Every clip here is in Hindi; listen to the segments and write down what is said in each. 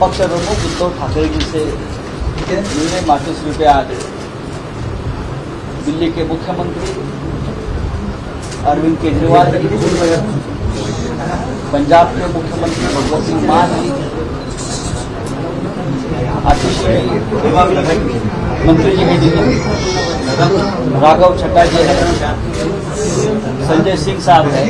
पक्ष प्रमुख उद्धव ठाकरे जी से मिलने मातोश्री पे आज दिल्ली के मुख्यमंत्री अरविंद केजरीवाल जी, पंजाब के मुख्यमंत्री भगवत सिंह मान जी, आशीष मंत्री जी की दीदी राघव छट्टा जी है, संजय सिंह साहब है।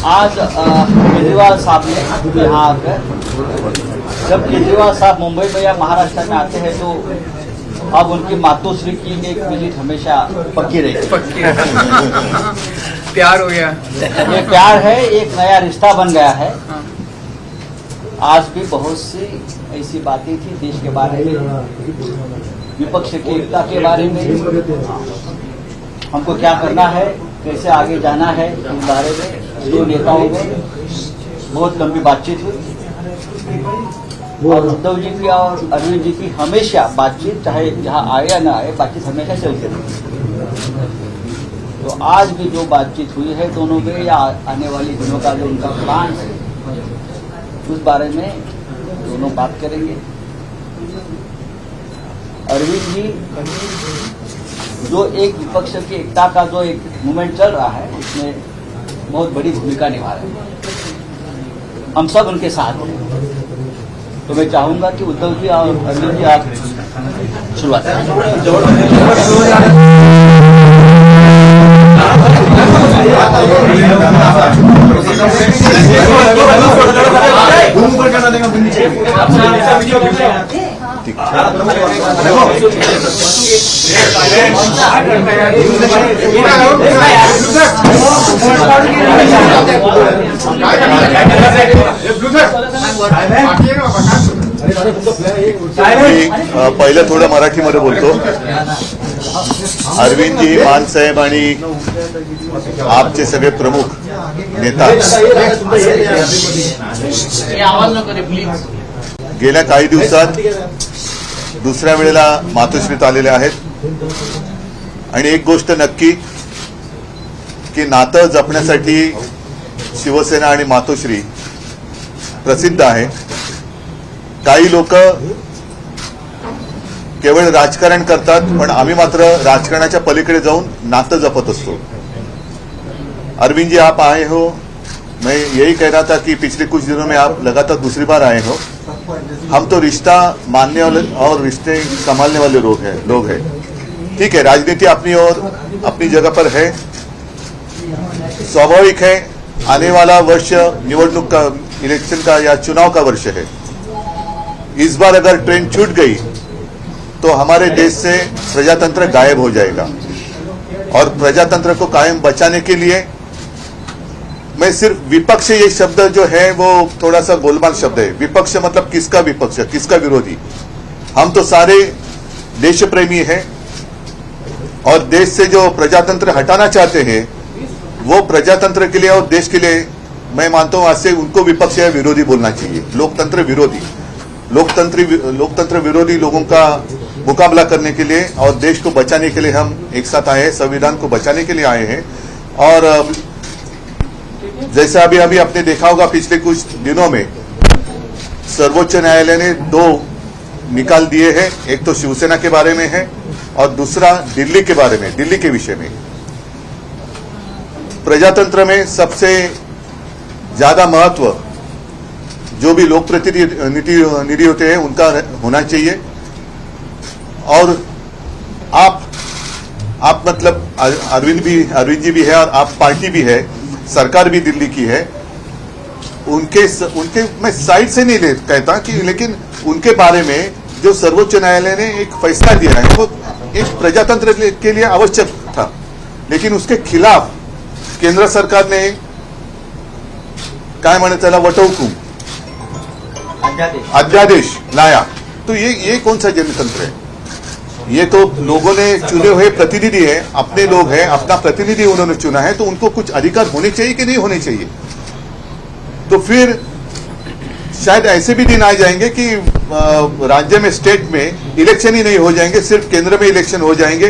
आज केजरीवाल साहब ने यहाँ आकर, जब केजरीवाल साहब मुंबई में या महाराष्ट्र में आते हैं तो अब उनकी मातोश्री की एक विजिट हमेशा पक्की रहेगी। प्यार हो गया, ये प्यार है, एक नया रिश्ता बन गया है। आज भी बहुत सी ऐसी बातें थी देश के बारे में, विपक्ष की एकता के बारे में, हमको क्या करना है, कैसे आगे जाना है, इस बारे में दो नेताओं में बहुत लंबी बातचीत हुई। और उद्धव जी की और अरविंद जी की हमेशा बातचीत, चाहे जहां आए या ना आए, बातचीत हमेशा चलती रही। तो आज भी जो बातचीत हुई है दोनों में, या आने वाली दिनों का जो उनका प्लान है, उस बारे में दोनों बात करेंगे। अरविंद जी जो एक विपक्ष की एकता का जो एक मूवमेंट चल रहा है, उसमें बहुत बड़ी भूमिका निभा रहे हैं। हम सब उनके साथ हैं। तो मैं चाहूंगा कि उद्धव जी और अरविंद जी आप शुरुआत पहिलं थोडं मराठीमध्ये बोलतो। अरविंदजी, मानसाहेब आणि आपचे सगळे प्रमुख नेता गेल्या काही दिवसात दुसऱ्या वेळेला मातोश्रीत आलेले आहेत। आणि एक गोष्ट नक्की की नातं जपण्यासाठी शिवसेना आणि मातोश्री प्रसिद्ध आहे। काही लोक केवळ राजकारण करतात, पण आम्ही मात्र राजकारणाच्या पलीकडे जाऊन नातं जपत असतो। अरविंद जी, आप आए हो, मैं यही कह रहा था कि पिछले कुछ दिनों में आप लगातार दूसरी बार आए हो। हम तो रिश्ता मानने वाले और रिश्ते संभालने वाले लोग हैं। ठीक है, राजनीति अपनी और अपनी जगह पर है, स्वाभाविक है। आने वाला वर्ष निवडणूक का, इलेक्शन का या चुनाव का वर्ष है। इस बार अगर ट्रेन छूट गई तो हमारे देश से प्रजातंत्र गायब हो जाएगा। और प्रजातंत्र को कायम बचाने के लिए मैं सिर्फ विपक्ष, ये शब्द जो है वो थोड़ा सा गोलमाल शब्द है। विपक्ष मतलब किसका विपक्ष, किसका विरोधी? हम तो सारे देश प्रेमी हैं और देश से जो प्रजातंत्र हटाना चाहते हैं, वो प्रजातंत्र के लिए और देश के लिए मैं मानता हूं आज से उनको विपक्ष या विरोधी बोलना चाहिए। लोकतंत्र विरोधी, लोकतंत्र विरोधी लोगों का मुकाबला करने के लिए और देश को बचाने के लिए हम एक साथ आए हैं, संविधान को बचाने के लिए आए हैं। और जैसा अभी आपने देखा होगा, पिछले कुछ दिनों में सर्वोच्च न्यायालय ने 2 निकाल दिए हैं। एक तो शिवसेना के बारे में है और दूसरा दिल्ली के बारे में, दिल्ली के विषय में। प्रजातंत्र में सबसे ज्यादा महत्व जो भी लोक प्रतिनिधि होते हैं उनका होना चाहिए। और आप मतलब अरविंद जी भी है और आप पार्टी भी है, सरकार भी दिल्ली की है। उनके मैं साइड से नहीं कहता कि, लेकिन उनके बारे में जो सर्वोच्च न्यायालय ने एक फैसला दिया है वो एक प्रजातंत्र के लिए आवश्यक था, लेकिन उसके खिलाफ केंद्र सरकार ने काय म्हणतात त्याला वटहुकूम, अध्यादेश लाया। तो ये कौन सा जनतंत्र है? ये तो लोगों ने चुने हुए प्रतिनिधि है, अपने लोग हैं, अपना प्रतिनिधि उन्होंने चुना है, तो उनको कुछ अधिकार होने चाहिए कि नहीं होने चाहिए? तो फिर शायद ऐसे भी दिन आ जाएंगे कि राज्य में, स्टेट में इलेक्शन ही नहीं हो जाएंगे, सिर्फ केंद्र में इलेक्शन हो जाएंगे।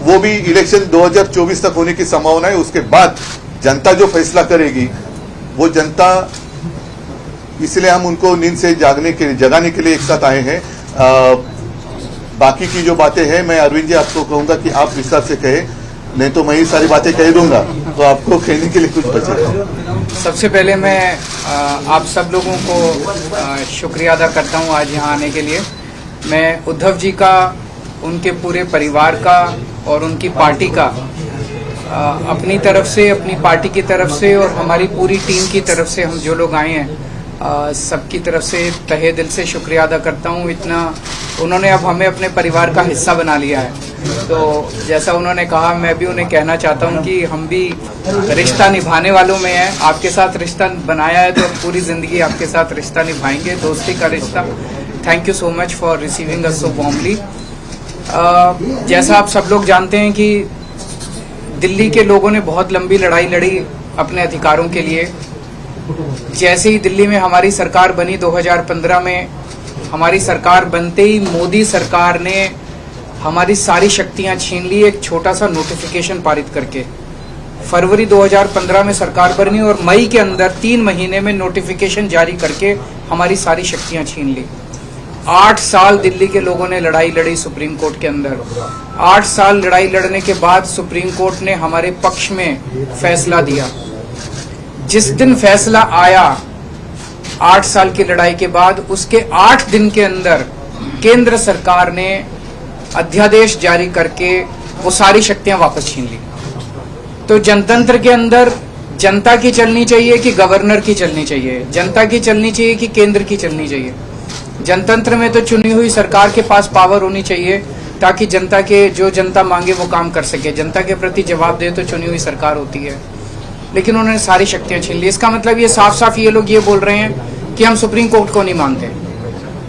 वो भी इलेक्शन 2024 तक होने की संभावना है। उसके बाद जनता जो फैसला करेगी वो जनता इसलिए हम उनको नींद से जगाने के लिए एक साथ आए हैं। बाकी की जो बातें हैं मैं अरविंद जी आपको कहूंगा कि आप विस्तार से कहें, नहीं तो मैं ही सारी बातें कह दूंगा तो आपको कहने के लिए कुछ बचेगा। सबसे पहले मैं आप सब लोगों को शुक्रिया अदा करता हूं आज यहां आने के लिए। मैं उद्धव जी का, उनके पूरे परिवार का और उनकी पार्टी का अपनी तरफ से, अपनी पार्टी की तरफ से और हमारी पूरी टीम की तरफ से, हम जो लोग आए हैं सबकी तरफ से तहे दिल से शुक्रिया अदा करता हूं। इतना उन्होंने अब हमें अपने परिवार का हिस्सा बना लिया है। तो जैसा उन्होंने कहा, मैं भी उन्हें कहना चाहता हूं कि हम भी रिश्ता निभाने वालों में हैं। आपके साथ रिश्ता बनाया है तो पूरी जिंदगी आपके साथ रिश्ता निभाएंगे, दोस्ती का रिश्ता। Thank you so much for receiving us so warmly. जैसा आप सब लोग जानते हैं कि दिल्ली के लोगों ने बहुत लंबी लड़ाई लड़ी अपने अधिकारों के लिए। जैसे ही दिल्ली में हमारी सरकार बनी 2015 में, हमारी सरकार बनते ही मोदी सरकार ने हमारी सारी शक्तियां छीन ली एक छोटा सा नोटिफिकेशन पारित करके। फरवरी 2015 में सरकार बनी और मई के अंदर 3 महीने में नोटिफिकेशन जारी करके हमारी सारी शक्तियां छीन ली। 8 साल दिल्ली के लोगों ने लड़ाई लड़ी सुप्रीम कोर्ट के अंदर। 8 साल लड़ाई लड़ने के बाद सुप्रीम कोर्ट ने हमारे पक्ष में फैसला दिया। जिस दिन फैसला आया 8 साल की लड़ाई के बाद, उसके 8 दिन के अंदर केंद्र सरकार ने अध्यादेश जारी करके वो सारी शक्तियां वापस छीन ली। तो जनतंत्र के अंदर जनता की चलनी चाहिए कि गवर्नर की चलनी चाहिए, जनता की चलनी चाहिए कि केंद्र की चलनी चाहिए। जनतंत्र में तो चुनी हुई सरकार के पास पावर होनी चाहिए ताकि जनता के जो जनता मांगे वो काम कर सके, जनता के प्रति जवाब दे तो चुनी हुई सरकार होती है। लेकिन उन्होंने सारी शक्तियां छीन ली। इसका मतलब ये साफ साफ ये लोग ये बोल रहे हैं कि हम सुप्रीम कोर्ट को नहीं मानते।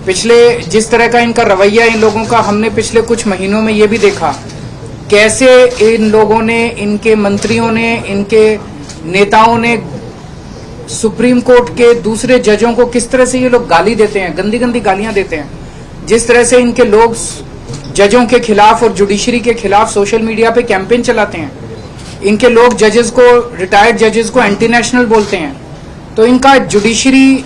पिछले जिस तरह का इनका रवैया इन लोगों का, हमने पिछले कुछ महीनों में ये भी देखा कैसे इन लोगों ने, इनके मंत्रियों ने, इनके नेताओं ने सुप्रीम कोर्ट के दूसरे जजों को किस तरह से ये लोग गाली देते हैं, गंदी गंदी गालियां देते हैं। जिस तरह से इनके लोग जजों के खिलाफ और जुडिशरी के खिलाफ सोशल मीडिया पे कैंपेन चलाते हैं। इनके लोग जजेस को, रिटायर्ड जजेस को एंटी नेशनल बोलते हैं। तो इनका जुडिशरी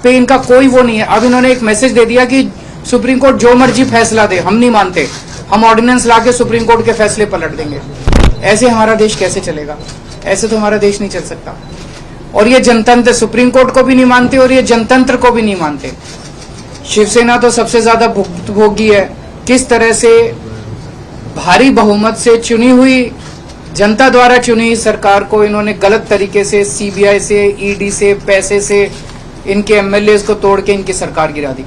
पे इनका कोई वो नहीं है। अब इन्होंने एक मैसेज दे दिया कि सुप्रीम कोर्ट जो मर्जी फैसला दे, हम नहीं मानते, हम ऑर्डिनेंस लाके सुप्रीम कोर्ट के फैसले पलट देंगे। ऐसे हमारा देश कैसे चलेगा? ऐसे तो हमारा देश नहीं चल सकता। और ये जनतंत्र सुप्रीम कोर्ट को भी नहीं मानते और ये जनतंत्र को भी नहीं मानते। शिवसेना तो सबसे ज्यादा भुक्तभोगी है। किस तरह से भारी बहुमत से चुनी हुई, जनता द्वारा चुनी हुई सरकार को इन्होंने गलत तरीके से सीबीआई से, ईडी से, पैसे से इनके एमएलए को तोड़ के इनकी सरकार गिरा दी।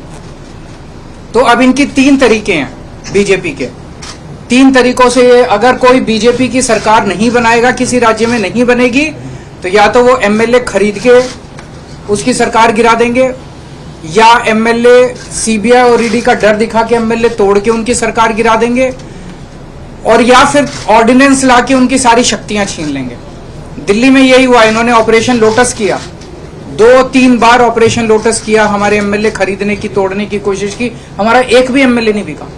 तो अब इनकी 3 तरीके हैं बीजेपी के। 3 तरीकों से अगर कोई बीजेपी की सरकार नहीं बनाएगा, किसी राज्य में नहीं बनेगी, तो या तो वो एमएलए खरीद के उसकी सरकार गिरा देंगे, या एमएलए सीबीआई और ईडी का डर दिखा के एमएलए तोड़ के उनकी सरकार गिरा देंगे, और या फिर ऑर्डिनेंस लाके उनकी सारी शक्तियां छीन लेंगे। दिल्ली में यही हुआ। इन्होंने ऑपरेशन लोटस किया, 2-3 बार ऑपरेशन लोटस किया, हमारे एमएलए खरीदने की, तोड़ने की कोशिश की, हमारा एक भी एमएलए नहीं बिका।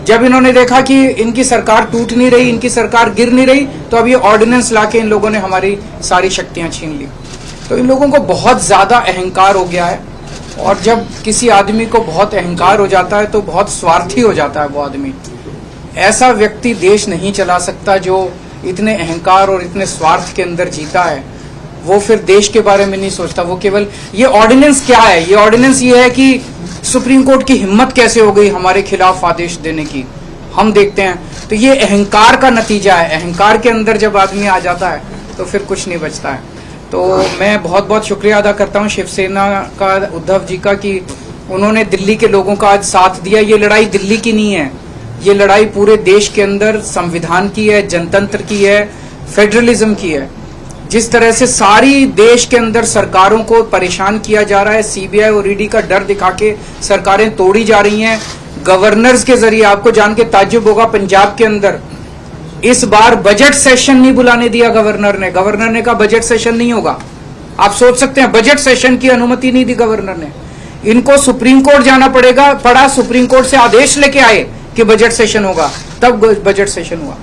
जब इन्होंने देखा कि इनकी सरकार टूट नहीं रही, इनकी सरकार गिर नहीं रही, तो अब ये ऑर्डिनेंस लाके इन लोगों ने हमारी सारी शक्तियां छीन ली। तो इन लोगों को बहुत ज्यादा अहंकार हो गया है, और जब किसी आदमी को बहुत अहंकार हो जाता है तो बहुत स्वार्थी हो जाता है वो आदमी। ऐसा व्यक्ति देश नहीं चला सकता जो इतने अहंकार और इतने स्वार्थ के अंदर जीता है। वो फिर देश के बारे में नहीं सोचता, वो केवल ये ऑर्डिनेंस क्या है, ये ऑर्डिनेंस ये है कि सुप्रीम कोर्ट की हिम्मत कैसे हो गई हमारे खिलाफ आदेश देने की, हम देखते हैं। तो ये अहंकार का नतीजा है। अहंकार के अंदर जब आदमी आ जाता है तो फिर कुछ नहीं बचता है। तो मैं बहुत बहुत शुक्रिया अदा करता हूँ शिवसेना का, उद्धव जी का, कि उन्होंने दिल्ली के लोगों का आज साथ दिया। ये लड़ाई दिल्ली की नहीं है, ये लड़ाई पूरे देश के अंदर संविधान की है, जनतंत्र की है, फेडरलिज्म की है। जिस तरह से सारी देश के अंदर सरकारों को परेशान किया जा रहा है, सीबीआई और ईडी का डर दिखा के सरकारें तोड़ी जा रही हैं गवर्नर्स के जरिए। आपको जान के ताज्जुब होगा, पंजाब के अंदर इस बार बजट सेशन नहीं बुलाने दिया गवर्नर ने। गवर्नर ने कहा बजट सेशन नहीं होगा। आप सोच सकते हैं, बजट सेशन की अनुमति नहीं दी गवर्नर ने। इनको सुप्रीम कोर्ट जाना पड़ा, सुप्रीम कोर्ट से आदेश लेके आए कि बजट सेशन होगा, तब बजट सेशन हुआ।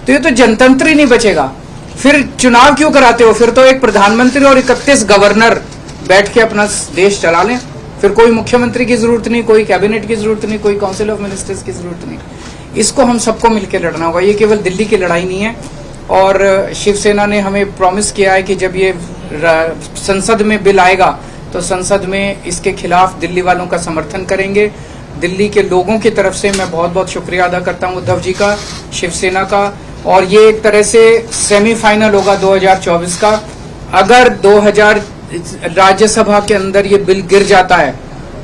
तो ये तो जनतंत्र ही नहीं बचेगा। फिर चुनाव क्यों कराते हो? फिर तो एक प्रधानमंत्री और 31 गवर्नर बैठ के अपना देश चला लें। फिर कोई मुख्यमंत्री की जरूरत नहीं, कोई कैबिनेट की जरूरत नहीं, कोई काउंसिल ऑफ मिनिस्टर्स की जरूरत नहीं। इसको हम सबको मिलकर लड़ना होगा। ये केवल दिल्ली की लड़ाई नहीं है। और शिवसेना ने हमें प्रॉमिस किया है कि जब ये संसद में बिल आएगा तो संसद में इसके खिलाफ दिल्ली वालों का समर्थन करेंगे। दिल्ली के लोगों की तरफ से मैं बहुत बहुत शुक्रिया अदा करता हूं उद्धव जी का, शिवसेना का। और ये एक तरह से सेमीफाइनल होगा 2024 का। अगर 2000 राज्यसभा के अंदर ये बिल गिर जाता है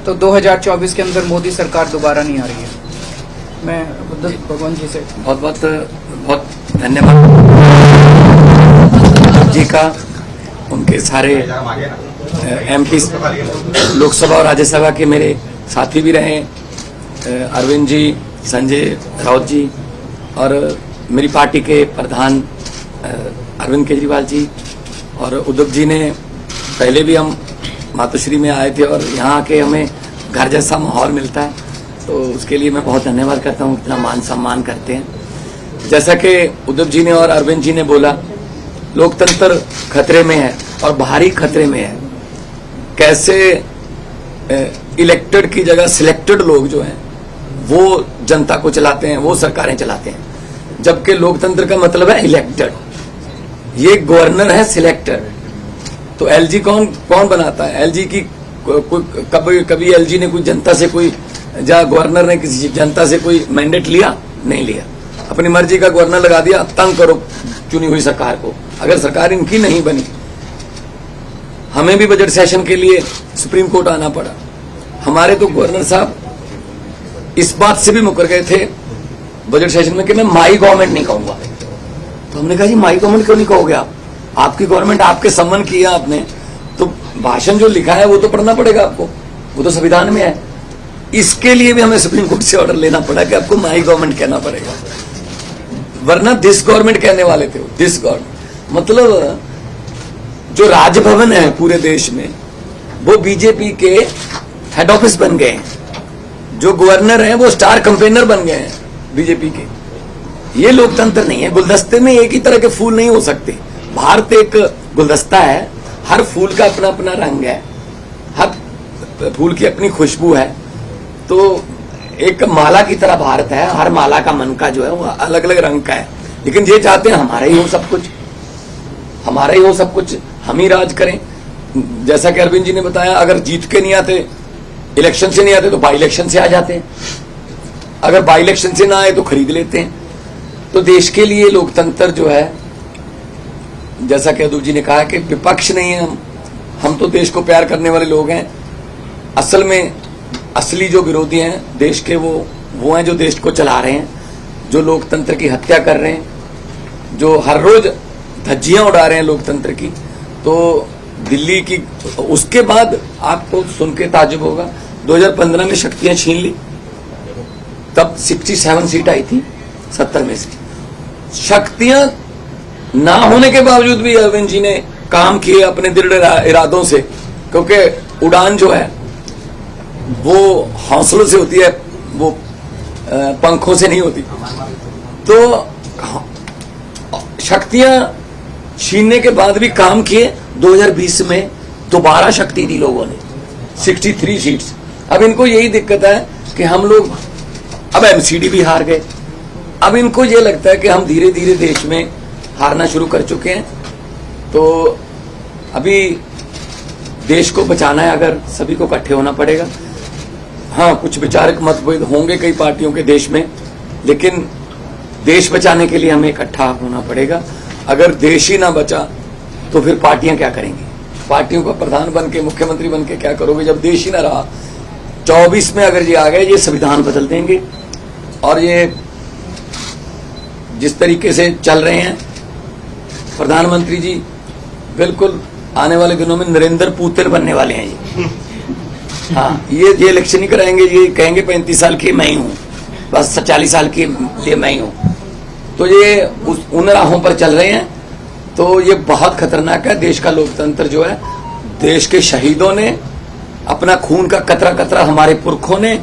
तो 2024 के अंदर मोदी सरकार दोबारा नहीं आ रही है। मैं भगवान जी से बहुत धन्यवाद जी का, उनके सारे एमपी लोकसभा और राज्यसभा के मेरे साथी भी रहे, अरविंद जी, संजय राउत जी, और मेरी पार्टी के प्रधान अरविंद केजरीवाल जी, और उद्धव जी ने पहले भी हम मातोश्री में आए थे और यहाँ के हमें घर जैसा माहौल मिलता है, तो उसके लिए मैं बहुत धन्यवाद करता हूँ, इतना मान सम्मान करते हैं। जैसा कि उद्धव जी ने और अरविंद जी ने बोला, लोकतंत्र खतरे में है और भारी खतरे में है। कैसे इलेक्टेड की जगह सिलेक्टेड लोग जो हैं वो जनता को चलाते हैं, वो सरकारें चलाते हैं, जबकि लोकतंत्र का मतलब है इलेक्टेड। ये गवर्नर है सिलेक्टेड। तो एलजी कौन बनाता है? एलजी की कभी एलजी ने कोई जनता से कोई गवर्नर ने किसी जनता से कोई मैंडेट लिया? नहीं लिया। अपनी मर्जी का गवर्नर लगा दिया, तंग करो चुनी हुई सरकार को। अगर सरकार इनकी नहीं बनी, हमें भी बजट सेशन के लिए सुप्रीम कोर्ट आना पड़ा। हमारे तो गवर्नर साहब इस बात से भी मुकर गए थे बजट सेशन में कि मैं माई गवर्नमेंट नहीं कहूंगा। तो हमने कहा जी माई गवर्नमेंट क्यों नहीं कहोगे आप? आपकी गवर्नमेंट, आपके सम्मान किया आपने, तो भाषण जो लिखा है वो तो पढ़ना पड़ेगा आपको, वो तो संविधान में है। इसके लिए भी हमें सुप्रीम कोर्ट से ऑर्डर लेना पड़ा कि आपको माई गवर्नमेंट कहना पड़ेगा, वरना दिस गवर्नमेंट कहने वाले थे। दिस गवर्नमेंट मतलब जो राजभवन है पूरे देश में वो बीजेपी के हेड ऑफिस बन गए हैं। जो गवर्नर हैं वो स्टार कैंपेनर बन गए हैं बीजेपी के। ये लोकतंत्र नहीं है। गुलदस्ते में एक ही तरह के फूल नहीं हो सकते। भारत एक गुलदस्ता है, हर फूल का अपना अपना रंग है, हर फूल की अपनी खुशबू है। तो एक माला की तरह भारत है, हर माला का मन का जो है वो अलग अलग रंग का है। लेकिन ये चाहते हैं हमारा ही हो सब कुछ, हमारा ही हो सब कुछ, हम ही राज करें। जैसा कि अरविंद जी ने बताया, अगर जीत के नहीं आते, इलेक्शन से नहीं आते, तो बाई इलेक्शन से आ जाते हैं। अगर बाई इलेक्शन से ना आए तो खरीद लेते हैं। तो देश के लिए लोकतंत्र जो है, जैसा कि अदूर जी ने कहा कि विपक्ष नहीं है हम तो देश को प्यार करने वाले लोग हैं। असल में असली जो विरोधी हैं देश के वो हैं जो देश को चला रहे हैं, जो लोकतंत्र की हत्या कर रहे हैं, जो हर रोज धज्जियां उड़ा रहे हैं लोकतंत्र की। तो दिल्ली की, उसके बाद आपको सुन के ताज्जुब होगा, 2015 में शक्तियां छीन ली, तब 67 सीट आई थी 70 में से। शक्तियां ना होने के बावजूद भी अरविंद जी ने काम किए अपने दृढ़ इरादों से, क्योंकि उड़ान जो है वो हौसलों से होती है, वो पंखों से नहीं होती। तो शक्तियां छीनने के बाद भी काम किए। 2020 में दोबारा शक्ति दी लोगों ने, 63 सीट्स। अब इनको यही दिक्कत है कि हम लोग अब एमसीडी भी हार गए। अब इनको ये लगता है कि हम धीरे धीरे देश में हारना शुरू कर चुके हैं। तो अभी देश को बचाना है, अगर सभी को इकट्ठे होना पड़ेगा। हाँ, कुछ विचारक मतभेद होंगे कई पार्टियों के देश में, लेकिन देश बचाने के लिए हमें इकट्ठा होना पड़ेगा। अगर देश ही ना बचा तो फिर पार्टियां क्या करेंगी? पार्टियों का प्रधान बन के, मुख्यमंत्री बन के क्या करोगे जब देश ही ना रहा? 24 में अगर ये आ गए, ये संविधान बदल देंगे। और ये जिस तरीके से चल रहे हैं प्रधानमंत्री जी, बिल्कुल आने वाले दिनों में नरेंद्र पुतिन बनने वाले हैं ये। हाँ, ये इलेक्शन ही कराएंगे, ये कहेंगे 35 साल की मैं ही हूँ, बस 40 साल के लिए मैं ही हूँ। तो ये उन राहों पर चल रहे हैं। तो ये बहुत खतरनाक है। देश का लोकतंत्र जो है, देश के शहीदों ने अपना खून का कतरा कतरा, हमारे पुरखों ने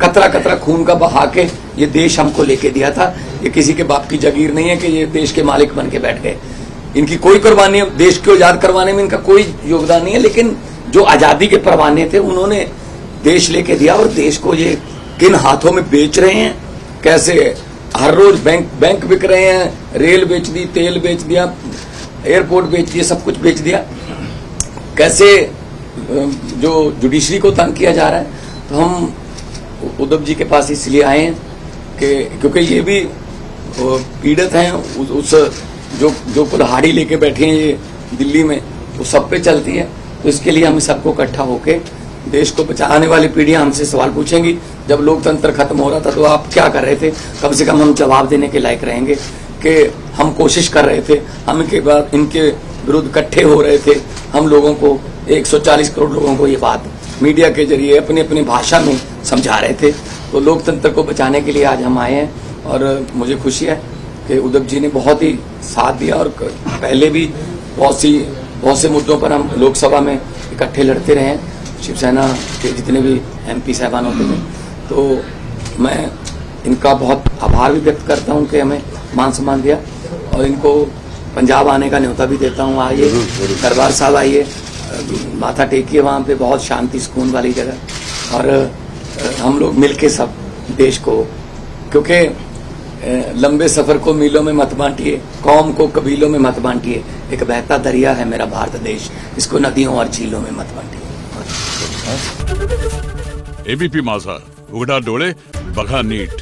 कतरा कतरा खून का बहा के ये देश हमको लेके दिया था। ये किसी के बाप की जागीर नहीं है कि ये देश के मालिक बन के बैठ गए। इनकी कोई कुर्बानी, देश को आजाद करवाने में इनका कोई योगदान नहीं है, लेकिन जो आजादी के परवाने थे उन्होंने देश लेके दिया, और देश को ये किन हाथों में बेच रहे हैं, कैसे हर रोज बैंक बिक रहे हैं, रेल बेच दी, तेल बेच दिया, एयरपोर्ट बेच दिया, सब कुछ बेच दिया, कैसे जो जुडिशरी को तंग किया जा रहा है। तो हम उद्धव जी के पास इसलिए आए हैं कि क्योंकि ये भी पीड़ित हैं, उस जो कुल्हाड़ी लेके बैठे हैं ये दिल्ली में, वो सब पे चलती है। तो इसके लिए हम सबको इकट्ठा होके देश को बचाने वाली पीढ़ियां हमसे सवाल पूछेंगी, जब लोकतंत्र खत्म हो रहा था तो आप क्या कर रहे थे, कम से कम हम जवाब देने के लायक रहेंगे कि हम कोशिश कर रहे थे, हम इनके विरुद्ध इकट्ठे हो रहे थे, हम लोगों को 140 करोड़ लोगों को ये बात मीडिया के जरिए अपनी अपनी भाषा में समझा रहे थे। तो लोकतंत्र को बचाने के लिए आज हम आए हैं, और मुझे खुशी है कि उद्धव जी ने बहुत ही साथ दिया, और पहले भी बहुत से मुद्दों पर हम लोकसभा में इकट्ठे लड़ते रहे हैं, शिवसेना के जितने भी MP साहबान होते थे। तो मैं इनका बहुत आभार भी व्यक्त करता हूं कि हमें मान सम्मान दिया, और इनको पंजाब आने का न्योता भी देता हूं। आइए दरबार साहब, आइए माथा टेकिए, वहाँ पे बहुत शांति सुकून वाली जगह, और हम लोग मिलके सब देश को, क्योंकि लंबे सफर को मीलों में मत बांटिए, कौम को कबीलों में मत बांटिए, एक बहता दरिया है मेरा भारत देश, इसको नदियों और झीलों में मत बांटिए। ABP माझा, उघडा डोळे बघा नीट।